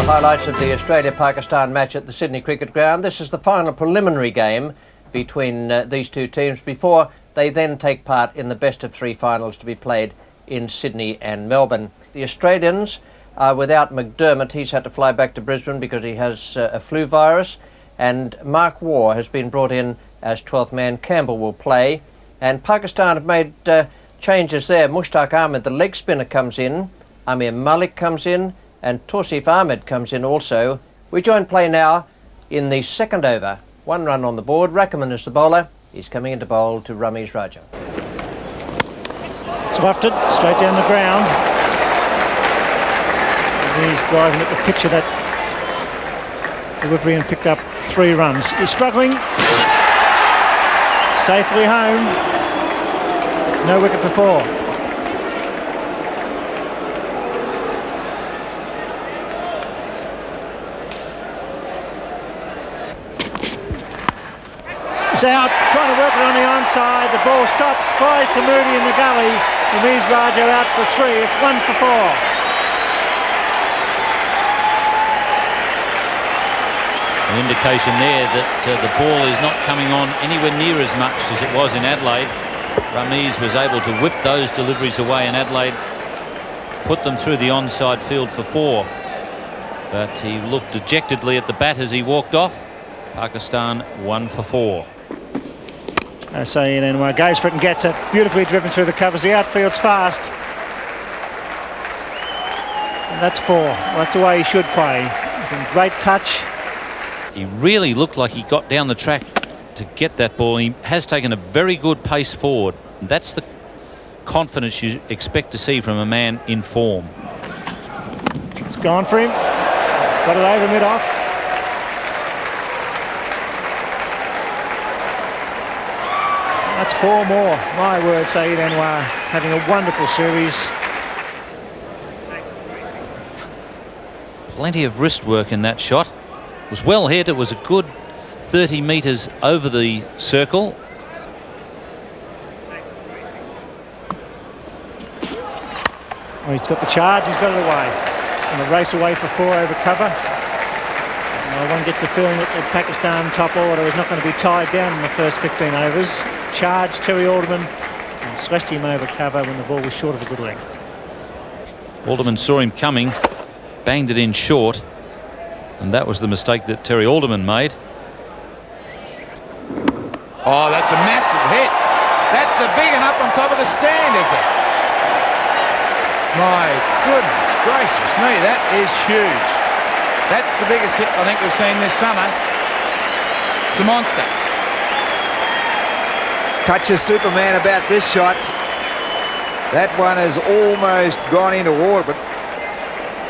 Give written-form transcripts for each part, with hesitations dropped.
Highlights of the Australia-Pakistan match at the Sydney Cricket Ground. This is the final preliminary game between these two teams before they then take part in the best-of-3 finals to be played in Sydney and Melbourne. The Australians are without McDermott. He's had to fly back to Brisbane because he has a flu virus, and Mark Waugh has been brought in as 12th man. Campbell will play, and Pakistan have made changes there. Mushtaq Ahmed, the leg spinner, comes in. Amir Malik comes in, and Tausif Ahmed comes in also. We join play now in the second over. 1 run on the board. Rackerman is the bowler. He's coming in to bowl to Rameez Raja. It's wafted straight down the ground. And he's driving at the pitch of that delivery and picked up 3 runs. He's struggling. Safely home. It's no wicket for 4. Out, trying to work it on the onside. The ball stops, flies to Moody in the gully. Rameez Raja out for 3. It's 1 for 4. An indication there that the ball is not coming on anywhere near as much as it was in Adelaide. Rameez was able to whip those deliveries away in Adelaide, put them through the onside field for 4. But he looked dejectedly at the bat as he walked off. Pakistan 1 for 4. Saeed Anwar goes for it and gets it. Beautifully driven through the covers. The outfield's fast. And that's 4. Well, that's the way he should play. He's in great touch. He really looked like he got down the track to get that ball. He has taken a very good pace forward. And that's the confidence you expect to see from a man in form. It's gone for him. Got it over mid-off. That's 4 more. My word, Saeed Anwar having a wonderful series. Plenty of wrist work in that shot. It was well hit. It was a good 30 metres over the circle. Oh, he's got the charge. He's got it away. He's going to race away for 4 over cover. One gets the feeling that the Pakistan top order is not going to be tied down in the first 15 overs. Charged Terry Alderman and slashed him over cover when the ball was short of a good length. Alderman saw him coming, banged it in short, and that was the mistake that Terry Alderman made. Oh, that's a massive hit. That's a big one up on top of the stand, is it? My goodness gracious me, that is huge. That's the biggest hit I think we've seen this summer. It's a monster. Touch of Superman about this shot. That one has almost gone into orbit.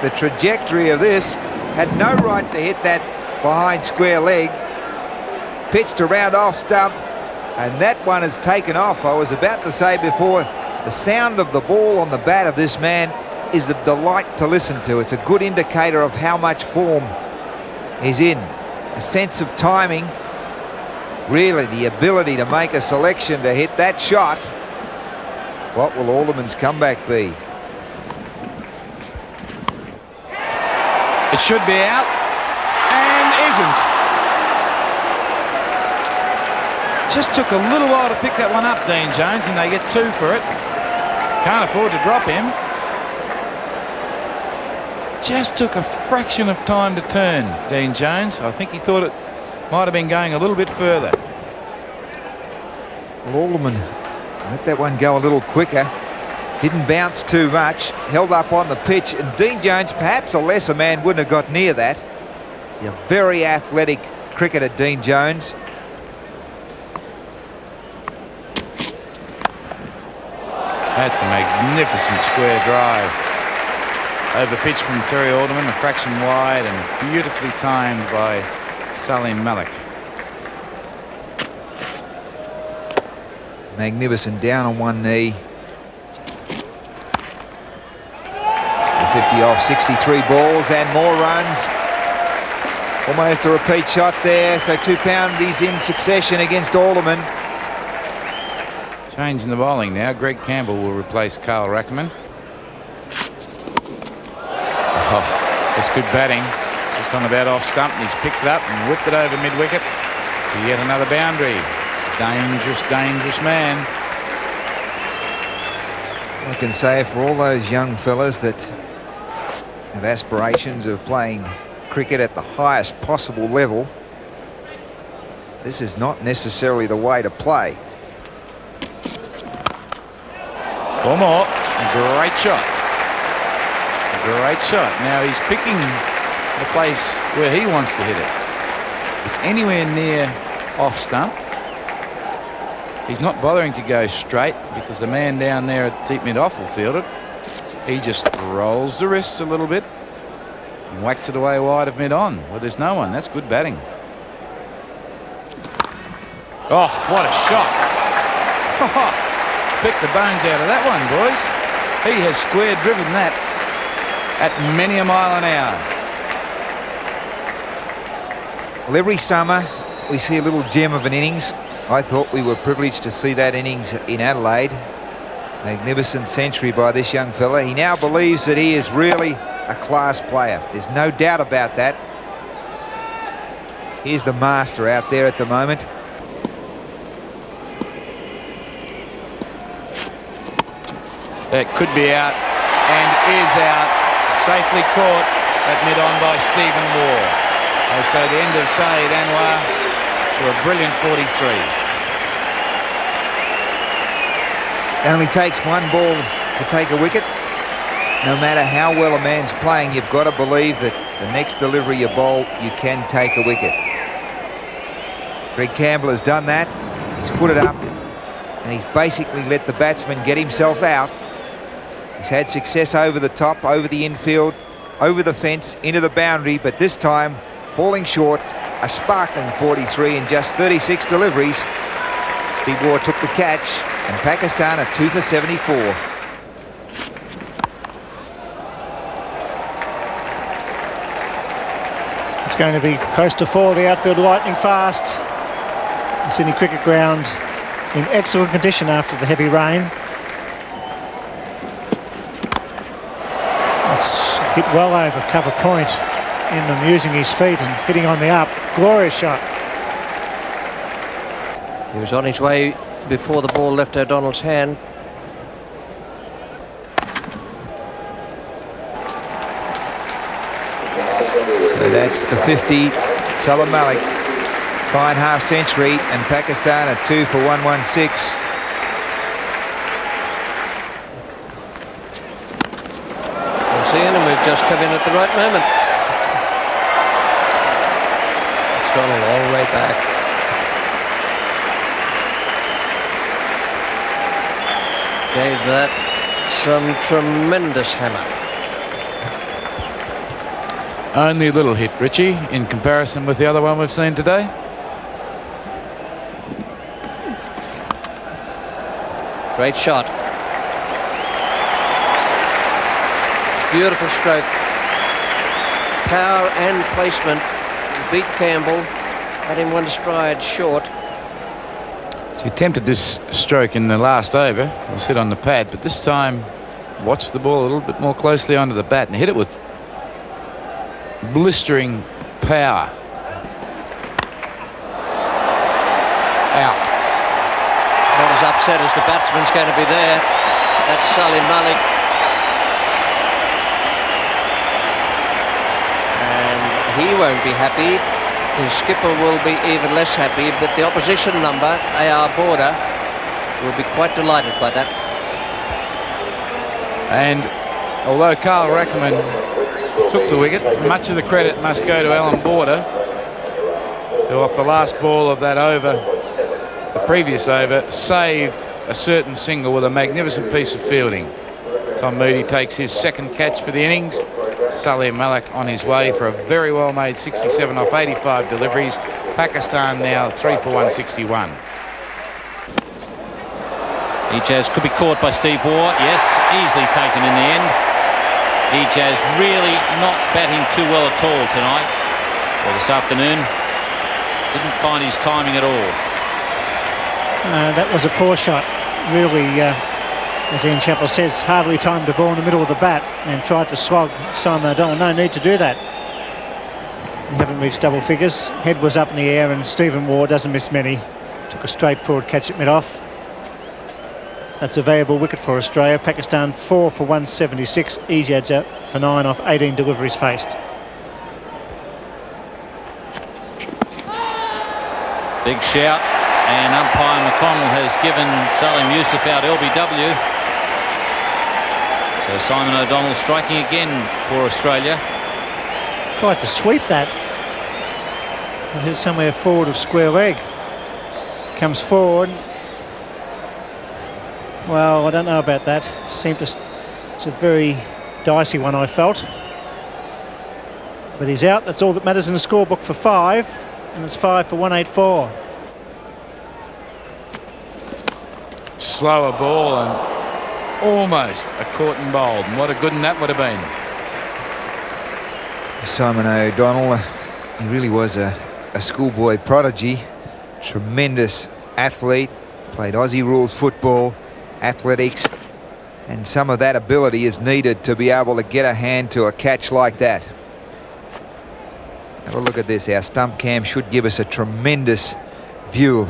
The trajectory of this had no right to hit that behind square leg. Pitched around off stump, and that one has taken off. I was about to say before, the sound of the ball on the bat of this man is the delight to listen to. It's a good indicator of how much form he's in. A sense of timing, really the ability to make a selection to hit that shot. What will Alderman's comeback be? It should be out, and isn't. Just took a little while to pick that one up, Dean Jones, and they get 2 for it. Can't afford to drop him. Just took a fraction of time to turn, Dean Jones. I think he thought it might have been going a little bit further. Well, Alderman let that one go a little quicker. Didn't bounce too much. Held up on the pitch. And Dean Jones, perhaps a lesser man, wouldn't have got near that. A very athletic cricketer, Dean Jones. That's a magnificent square drive. Over pitch from Terry Alderman, a fraction wide and beautifully timed by Salim Malik. Magnificent down on one knee. 50 off 63 balls and more runs. Almost a repeat shot there, so 2 poundies in succession against Alderman. Changing the bowling now. Greg Campbell will replace Carl Rackerman. Oh, that's good batting. Just on about off stump, and he's picked it up and whipped it over mid-wicket to yet another boundary. Dangerous, dangerous man. I can say for all those young fellas that have aspirations of playing cricket at the highest possible level, this is not necessarily the way to play. Four more. Great shot. Great shot. Now he's picking the place where he wants to hit it. If it's anywhere near off stump, he's not bothering to go straight because the man down there at deep mid-off will field it. He just rolls the wrists a little bit and whacks it away wide of mid-on where there's no one. That's good batting. Oh, what a shot. Pick the bones out of that one, boys. He has square driven that at many a mile an hour. Well, every summer we see a little gem of an innings. I thought we were privileged to see that innings in Adelaide. Magnificent century by this young fella. He now believes that he is really a class player. There's no doubt about that. Here's the master out there at the moment. That could be out and is out. Safely caught at mid-on by Stephen Waugh. So the end of Saeed Anwar for a brilliant 43. It only takes one ball to take a wicket. No matter how well a man's playing, you've got to believe that the next delivery you bowl, you can take a wicket. Greg Campbell has done that. He's put it up and he's basically let the batsman get himself out. He's had success over the top, over the infield, over the fence, into the boundary, but this time falling short. A sparkling 43 in just 36 deliveries. Steve Waugh took the catch, and Pakistan are 2 for 74. It's going to be close to 4. The outfield lightning fast. The Sydney Cricket Ground in excellent condition after the heavy rain. It's hit well over cover point in them, using his feet and hitting on the up. Glorious shot. He was on his way before the ball left O'Donnell's hand. So that's the 50. Salam Malik, fine half century, and Pakistan are 2 for 116. And we've just come in at the right moment. It's gone a long way back. Gave that some tremendous hammer. Only a little hit, Richie, in comparison with the other one we've seen today. Great shot. Beautiful stroke. Power and placement. Beat Campbell. Had him one stride short. So he attempted this stroke in the last over. It was hit on the pad, but this time watched the ball a little bit more closely onto the bat and hit it with blistering power. Out. Not as upset as the batsman's going to be there. That's Salim Malik. He won't be happy. His skipper will be even less happy, but the opposition number, AR Border, will be quite delighted by that. And although Carl Rackerman took the wicket, much of the credit must go to Alan Border, who off the last ball of that over, the previous over, saved a certain single with a magnificent piece of fielding. Tom Moody takes his second catch for the innings. Salim Malik on his way for a very well-made 67 off 85 deliveries. Pakistan now 3 for 161. Ijaz could be caught by Steve Waugh. Yes, easily taken in the end. Ijaz really not batting too well at all tonight, or this afternoon. Didn't find his timing at all. That was a poor shot. Really, as Ian Chappell says, hardly timed the ball in the middle of the bat and tried to slog Simon O'Donnell. No need to do that. You haven't reached double figures. Head was up in the air, and Stephen Ward doesn't miss many. Took a straightforward catch at mid-off. That's a valuable wicket for Australia. Pakistan 4 for 176. Ejad's out for 9 off 18 deliveries faced. Big shout, and umpire McConnell has given Salim Yusuf out LBW. So Simon O'Donnell striking again for Australia. Tried to sweep that. It hit somewhere forward of square leg. Comes forward. Well, I don't know about that. It's a very dicey one, I felt. But he's out. That's all that matters in the scorebook for 5. And it's 5 for 184. Slower ball and almost a caught and bowled. And what a good one that would have been. Simon O'Donnell, he really was a schoolboy prodigy. Tremendous athlete. Played Aussie rules football, athletics. And some of that ability is needed to be able to get a hand to a catch like that. Have a look at this. Our stump cam should give us a tremendous view of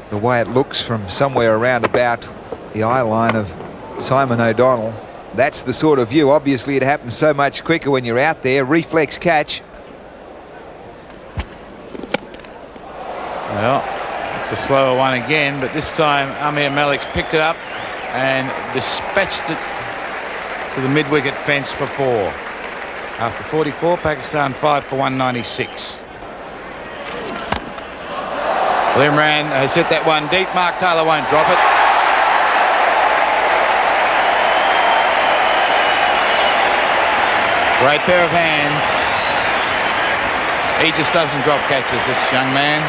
the way it looks from somewhere around about the eye line of Simon O'Donnell. That's the sort of view. Obviously, it happens so much quicker when you're out there. Reflex catch. Well, it's a slower one again, but this time Amir Malik's picked it up and dispatched it to the mid-wicket fence for 4. After 44, Pakistan 5 for 196. Limran has hit that one deep. Mark Taylor won't drop it. Great pair of hands. He just doesn't drop catches, this young man.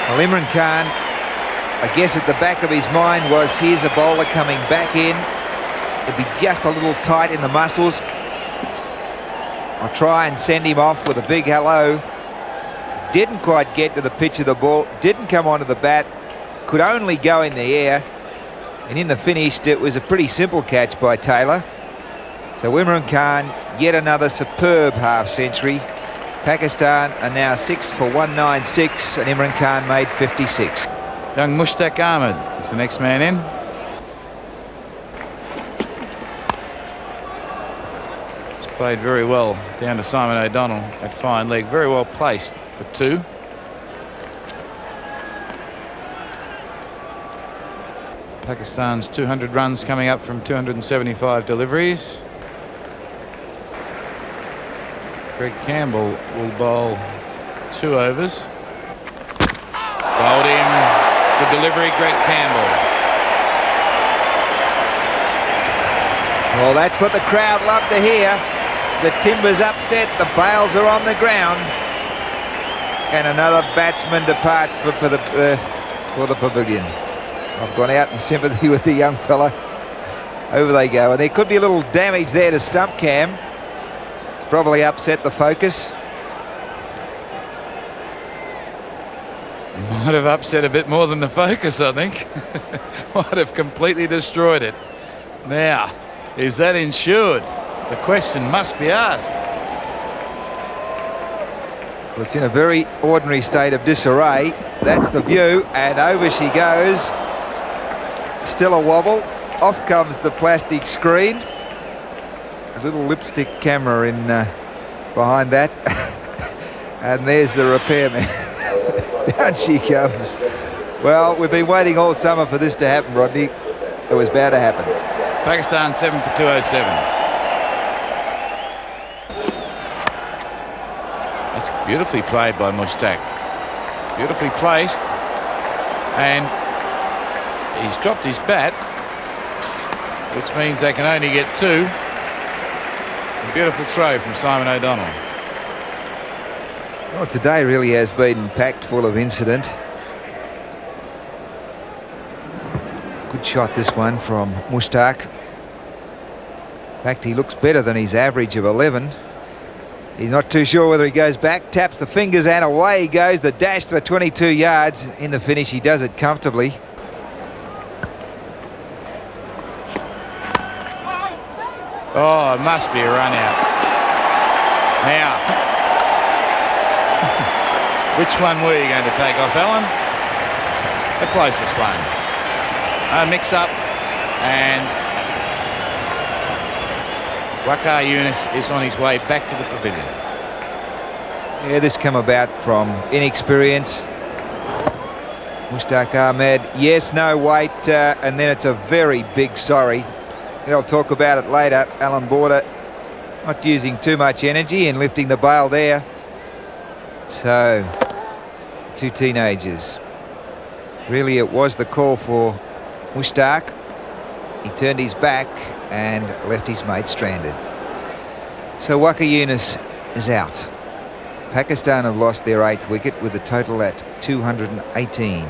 Well, Imran Khan, I guess at the back of his mind was, here's a bowler coming back in. It'd be just a little tight in the muscles. I'll try and send him off with a big hello. Didn't quite get to the pitch of the ball. Didn't come onto the bat. Could only go in the air. And in the finish, it was a pretty simple catch by Taylor. So Imran Khan, yet another superb half-century. Pakistan are now 6 for 196, and Imran Khan made 56. Young Mushtaq Ahmed is the next man in. It's played very well down to Simon O'Donnell at fine leg. Very well placed for 2. Pakistan's 200 runs coming up from 275 deliveries. Greg Campbell will bowl 2 overs. Bowled in. Good delivery, Greg Campbell. Well, that's what the crowd love to hear. The timber's upset, the bails are on the ground. And another batsman departs for the pavilion. I've gone out in sympathy with the young fella. Over they go. And there could be a little damage there to stump cam. It's probably upset the focus. Might have upset a bit more than the focus, I think. Might have completely destroyed it. Now, is that insured? The question must be asked. Well, it's in a very ordinary state of disarray. That's the view, and over she goes. Still a wobble. Off comes the plastic screen. A little lipstick camera in behind that. And there's the repairman. Down she comes. Well, we've been waiting all summer for this to happen, Rodney. It was bound to happen. Pakistan 7 for 207. That's beautifully played by Mushtaq. Beautifully placed. And he's dropped his bat, which means they can only get 2. A beautiful throw from Simon O'Donnell. Well, today really has been packed full of incident. Good shot, this one from Mushtaq. In fact, he looks better than his average of 11. He's not too sure whether he goes back, taps the fingers, and away he goes. The dash for 22 yards. In the finish, he does it comfortably. Oh, it must be a run out. Now, which one were you going to take off, Alan? The closest one. A mix-up, and Waqar Younis is on his way back to the pavilion. Yeah, this come about from inexperience. Mushtaq Ahmed, yes, no, wait, and then it's a very big sorry. They'll talk about it later. Alan Border not using too much energy and lifting the bail there. So, two teenagers. Really, it was the call for Mushtaq. He turned his back and left his mate stranded. So Waqar Younis is out. Pakistan have lost their 8th wicket with a total at 218.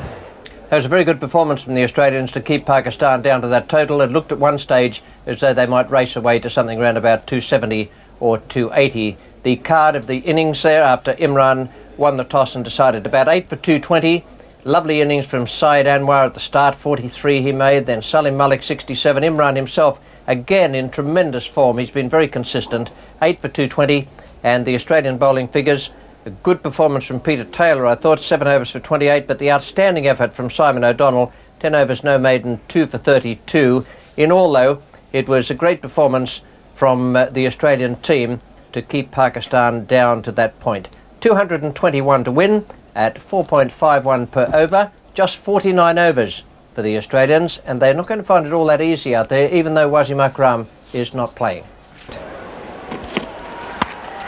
That was a very good performance from the Australians to keep Pakistan down to that total. It looked at one stage as though they might race away to something around about 270 or 280. The card of the innings there after Imran won the toss and decided about 8 for 220. Lovely innings from Syed Anwar at the start, 43 he made, then Salim Malik 67. Imran himself again in tremendous form. He's been very consistent, 8 for 220. And the Australian bowling figures, a good performance from Peter Taylor, I thought, 7 overs for 28, but the outstanding effort from Simon O'Donnell, 10 overs no maiden, 2 for 32. In all, though, it was a great performance from the Australian team to keep Pakistan down to that point. 221 to win at 4.51 per over, just 49 overs for the Australians, and they're not going to find it all that easy out there, even though Wasim Akram is not playing.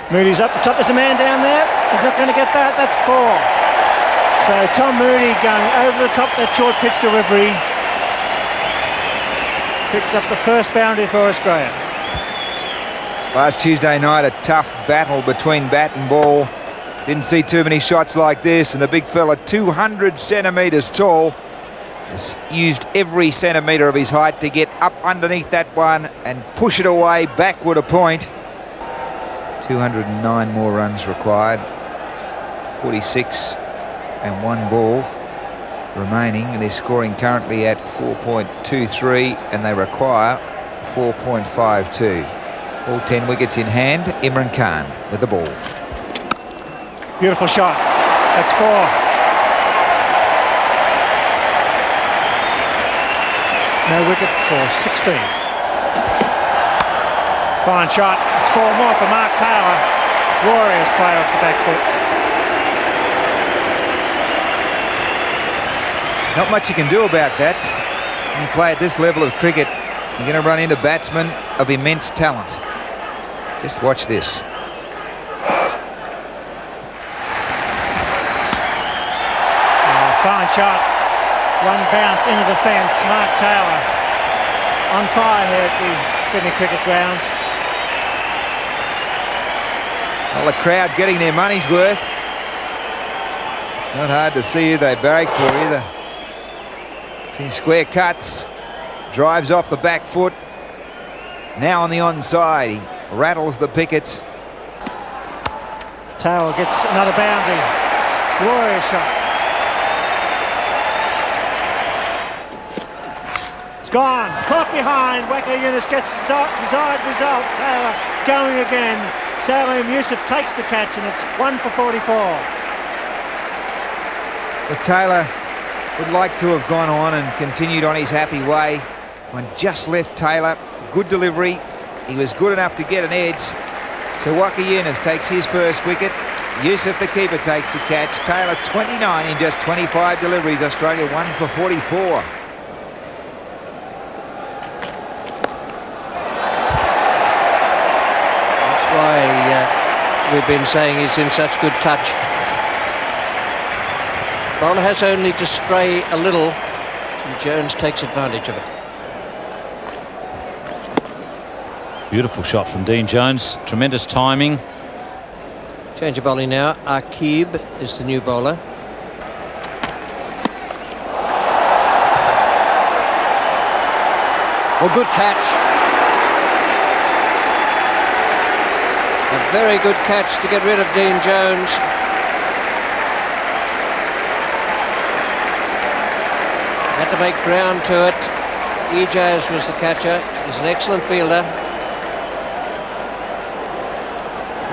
Moody's up the top. There's a man down there. He's not going to get that. That's 4. So Tom Moody going over the top of that short pitch delivery. Picks up the first boundary for Australia. Last Tuesday night, a tough battle between bat and ball. Didn't see too many shots like this, and the big fella, 200 centimetres tall, has used every centimetre of his height to get up underneath that one and push it away backward a point. 209 more runs required, 46 and 1 ball remaining, and they're scoring currently at 4.23 and they require 4.52. All 10 wickets in hand. Imran Khan with the ball. Beautiful shot. That's 4. No wicket for 16. Fine shot. It's 4 more for Mark Taylor. Glorious play off the back foot. Not much you can do about that. When you play at this level of cricket, you're going to run into batsmen of immense talent. Just watch this. Fine shot. One bounce into the fence. Mark Taylor on fire here at the Sydney Cricket Ground. Well, the crowd getting their money's worth. It's not hard to see who they barrack for either. See square cuts. Drives off the back foot. Now on the onside. He rattles the pickets. Taylor gets another boundary. Glorious shot. It's gone. Caught behind. Waqar Younis gets the desired result. Taylor going again. Salim Yusuf takes the catch, and it's 1 for 44. But Taylor would like to have gone on and continued on his happy way. One just left Taylor. Good delivery. He was good enough to get an edge. So Waqar Younis takes his first wicket. Yusuf, the keeper, takes the catch. Taylor 29 in just 25 deliveries. Australia 1 for 44. We've been saying he's in such good touch. Bowler has only to stray a little, and Jones takes advantage of it. Beautiful shot from Dean Jones. Tremendous timing. Change of bowling now. Aqib is the new bowler. Oh, good catch. A very good catch to get rid of Dean Jones. Had to make ground to it. Ijaz was the catcher. He's an excellent fielder.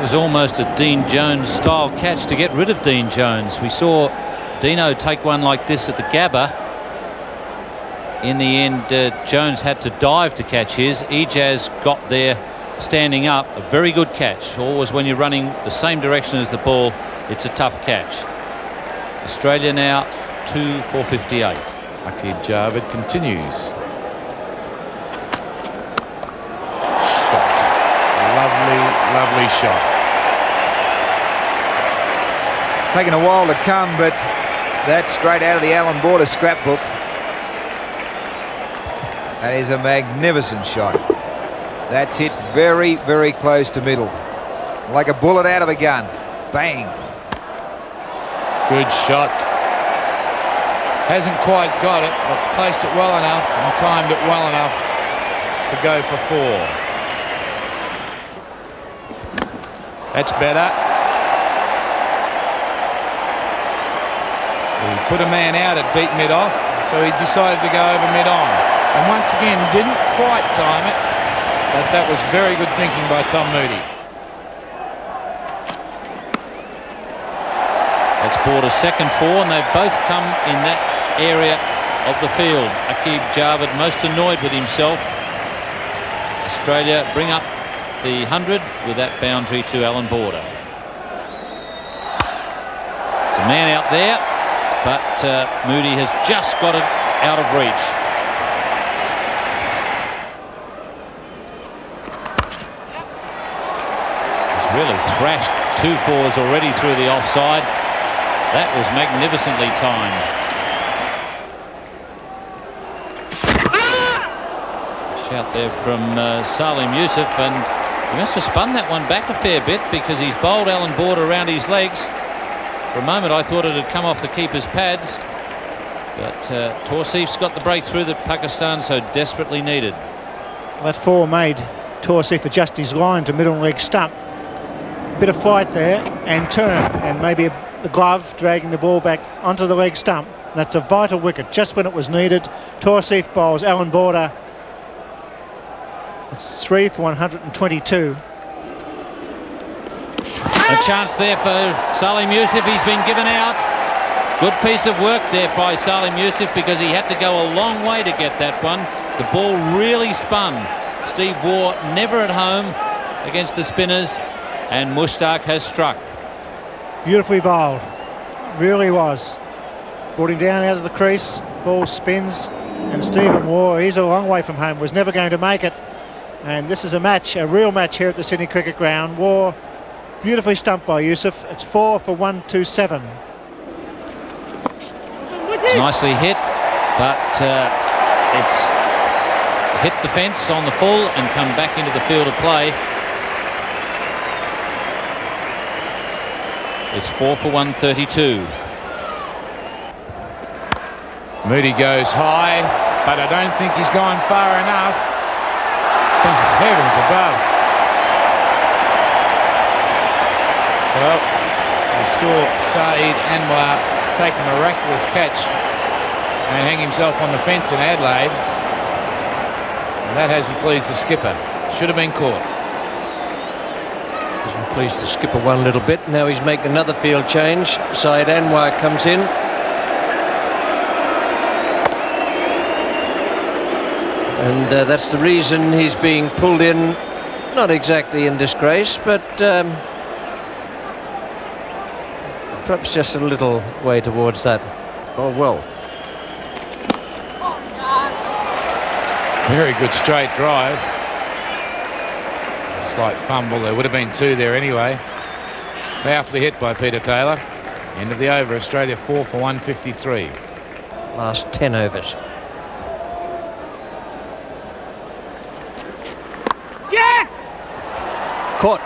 was almost a Dean Jones style catch to get rid of Dean Jones. We saw Dino take one like this at the Gabba. In the end, Jones had to dive to catch his. Ijaz got there standing up. A very good catch. Always when you're running the same direction as the ball, it's a tough catch. Australia now 2 for 58. Akib Javid continues. Lovely shot. Taking a while to come, but that's straight out of the Alan Border scrapbook. That is a magnificent shot. That's hit very, very close to middle. Like a bullet out of a gun. Bang. Good shot. Hasn't quite got it, but placed it well enough and timed it well enough to go for 4. That's better. He put a man out at deep mid-off, so he decided to go over mid-on. And once again, didn't quite time it, but that was very good thinking by Tom Moody. That's Border's second 4, and they've both come in that area of the field. Akib Javid most annoyed with himself. Australia bring up the 100 with that boundary to Alan Border. It's a man out there, but Moody has just got it out of reach. He's really thrashed 2 4s already through the offside. That was magnificently timed. Shout there from Salim Yusuf, and he must have spun that one back a fair bit because he's bowled Alan Border around his legs. For a moment I thought it had come off the keeper's pads, but Tauseef's got the breakthrough that Pakistan so desperately needed. That 4 made Tauseef adjust his line to middle leg stump. Bit of flight there and turn, and maybe the glove dragging the ball back onto the leg stump. That's a vital wicket just when it was needed. Tauseef bowls Alan Border. It's 3 for 122. A chance there for Salim Yusuf. He's been given out. Good piece of work there by Salim Yusuf, because he had to go a long way to get that one. The ball really spun. Steve Waugh never at home against the spinners, and Mushtaq has struck. Beautifully bowled. Really was. Brought him down out of the crease. Ball spins, and Stephen Waugh, he's a long way from home, was never going to make it. And this is a match, a real match here at the Sydney Cricket Ground. Waugh beautifully stumped by Yusuf. It's 4 for 127. It's nicely hit, but it's hit the fence on the full and come back into the field of play. It's 4 for 132. Moody goes high, but I don't think he's gone far enough. Heavens above. Well, we saw Saeed Anwar take a miraculous catch and hang himself on the fence in Adelaide. And that hasn't pleased the skipper. Should have been caught. Hasn't pleased the skipper one little bit. Now he's making another field change. Saeed Anwar comes in. And that's the reason he's being pulled in, not exactly in disgrace, but perhaps just a little way towards that. Oh, well. Very good straight drive. A slight fumble. There would have been 2 there anyway. Powerfully hit by Peter Taylor. End of the over. Australia 4 for 153. Last 10 overs. Caught.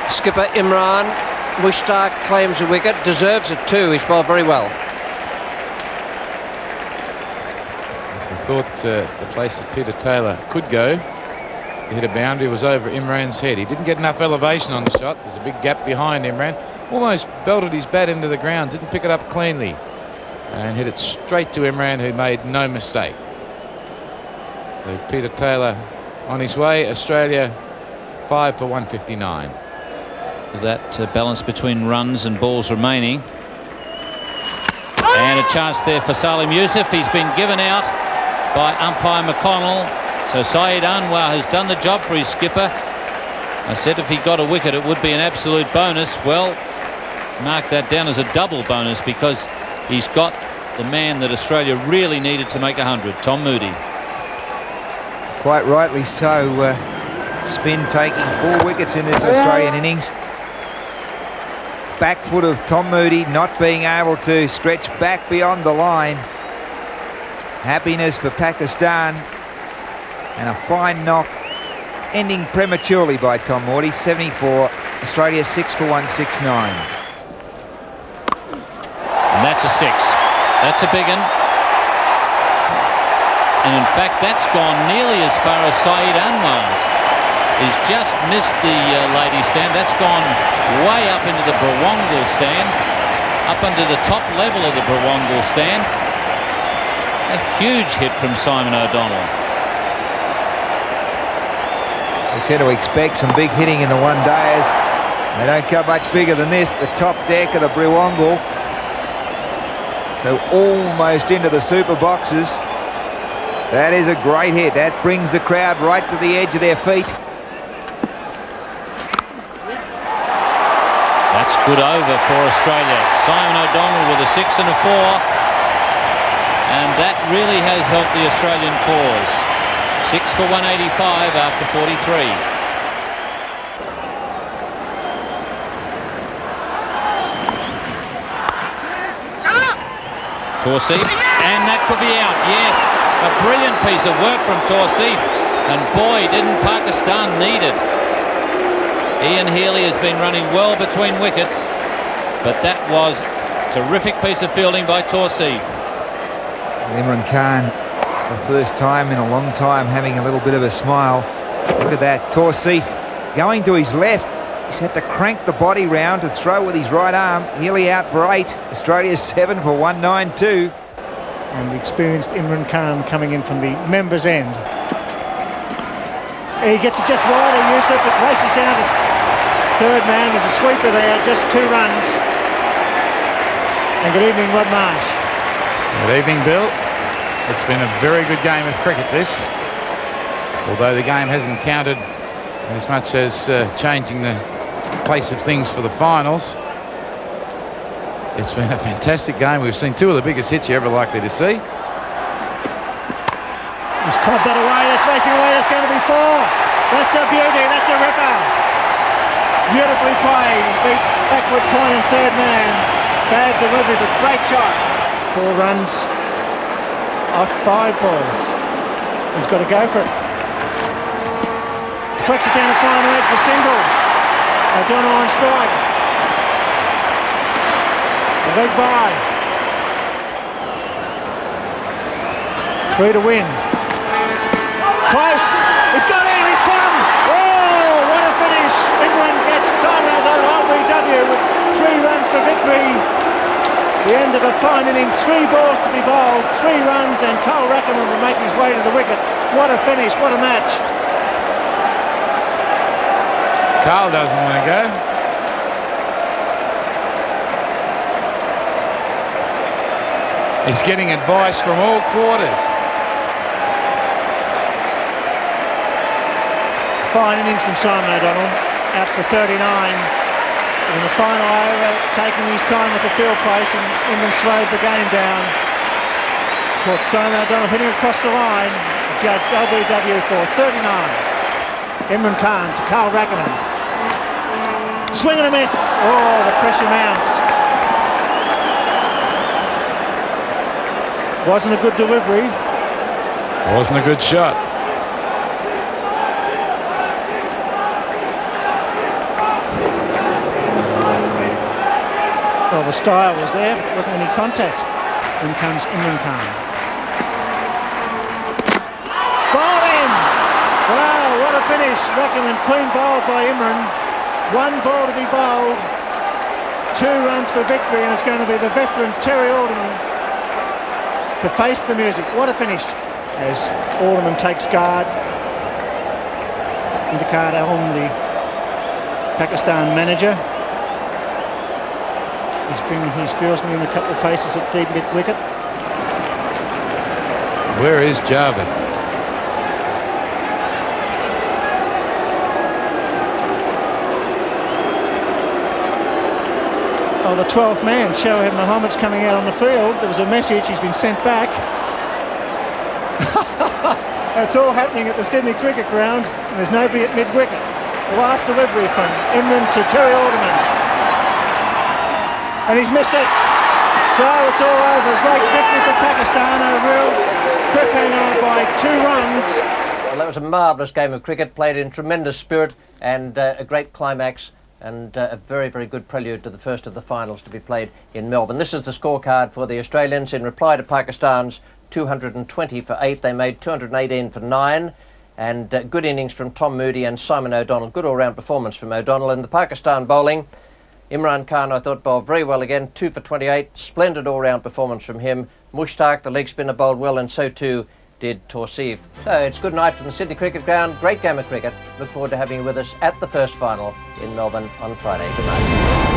Skipper Imran Mushtaq claims a wicket, deserves it too. He's bowled very well. I thought the place that Peter Taylor could go to hit a boundary was over Imran's head. He didn't get enough elevation on the shot. There's a big gap behind Imran. Almost belted his bat into the ground, didn't pick it up cleanly, and hit it straight to Imran, who made no mistake. So Peter Taylor on his way. Australia 5 for 159. with that balance between runs and balls remaining. And a chance there for Salim Youssef. He's been given out by umpire McConnell. So Saeed Anwar has done the job for his skipper. I said if he got a wicket it would be an absolute bonus. Well, mark that down as a double bonus because he's got the man that Australia really needed to make 100, Tom Moody. Quite rightly so. Spin taking 4 wickets in this Australian innings. Back foot of Tom Moody not being able to stretch back beyond the line. Happiness for Pakistan. And a fine knock ending prematurely by Tom Moody. 74, Australia 6 for 169. And that's a 6. That's a big one. And in fact, that's gone nearly as far as Saeed Anwar's. He's just missed the ladies' stand. That's gone way up into the Brawangal stand, up under the top level of the Brawangal stand. A huge hit from Simon O'Donnell. We tend to expect some big hitting in the one-dayers. They don't come much bigger than this. The top deck of the Brawangal. So almost into the super boxes. That is a great hit. That brings the crowd right to the edge of their feet. That's good over for Australia. Simon O'Donnell with a 6 and a 4. And that really has helped the Australian cause. 6 for 185 after 43. Torsif, and that could be out. Yes, a brilliant piece of work from Torsif. And boy, didn't Pakistan need it. Ian Healy has been running well between wickets, but that was a terrific piece of fielding by Torsif. Imran Khan, for the first time in a long time, having a little bit of a smile. Look at that. Torsif going to his left. He's had to crank the body round to throw with his right arm. Healy out for 8. Australia's 7 for 192. And the experienced Imran Khan coming in from the members' end. He gets it just wider. Youssef, it races down to third man. There's a sweeper there, just 2 runs. And good evening, Rod Marsh. Good evening, Bill. It's been a very good game of cricket, this. Although the game hasn't counted as much as changing the face of things for the finals. It's been a fantastic game. We've seen 2 of the biggest hits you're ever likely to see. He's clubbed that away. That's racing away. That's going to be 4. That's a beauty. That's a ripper. Beautifully played. Beat backward point and third man. Bad delivery, but great shot. 4 runs off 5 balls. He's got to go for it. Flicks it down the fine leg for single. O'Donnell on strike. A leg by. 3 to win. Close. He's got in. He's come. Oh, what a finish. England gets Simon O'Donnell LBW with 3 runs for victory. The end of a fine innings. 3 balls to be bowled. 3 runs, and Carl Rackham will make his way to the wicket. What a finish. What a match. Carl doesn't want to go. He's getting advice from all quarters. Fine innings from Simon O'Donnell, out for 39. In the final over, taking his time with the field place, and England slowed the game down. Caught Simon O'Donnell hitting across the line, judged LBW for 39. Imran Khan to Carl Rackham. Swing and a miss. Oh, the pressure mounts. Wasn't a good delivery. Wasn't a good shot. Well, the style was there, but wasn't any contact. In comes Imran Khan. Ball in! Wow, what a finish. Rackham clean bowled by Imran. 1 ball to be bowled, 2 runs for victory, and it's going to be the veteran Terry Alderman to face the music. What a finish. As Alderman takes guard. Indicada on the Pakistan manager. He's bringing his fieldsman in a couple of paces at deep mid-wicket. Where is Javed? Oh, the 12th man, Shoaib Mohammed's coming out on the field. There was a message, he's been sent back. That's all happening at the Sydney Cricket Ground, and there's nobody at mid-wicket. The last delivery from Imran to Terry Alderman. And he's missed it. So it's all over. Great victory for Pakistan, a real grip hanging on by 2 runs. Well, that was a marvellous game of cricket, played in tremendous spirit, and a great climax, and a very, very good prelude to the first of the finals to be played in Melbourne. This is the scorecard for the Australians in reply to Pakistan's 220 for 8. They made 218 for 9, and good innings from Tom Moody and Simon O'Donnell. Good all-round performance from O'Donnell. And the Pakistan bowling, Imran Khan, I thought, bowled very well again, 2 for 28. Splendid all-round performance from him. Mushtaq, the leg spinner, bowled well, and so too did Tawseef. So it's good night from the Sydney Cricket Ground. Great game of cricket. Look forward to having you with us at the first final in Melbourne on Friday. Good night.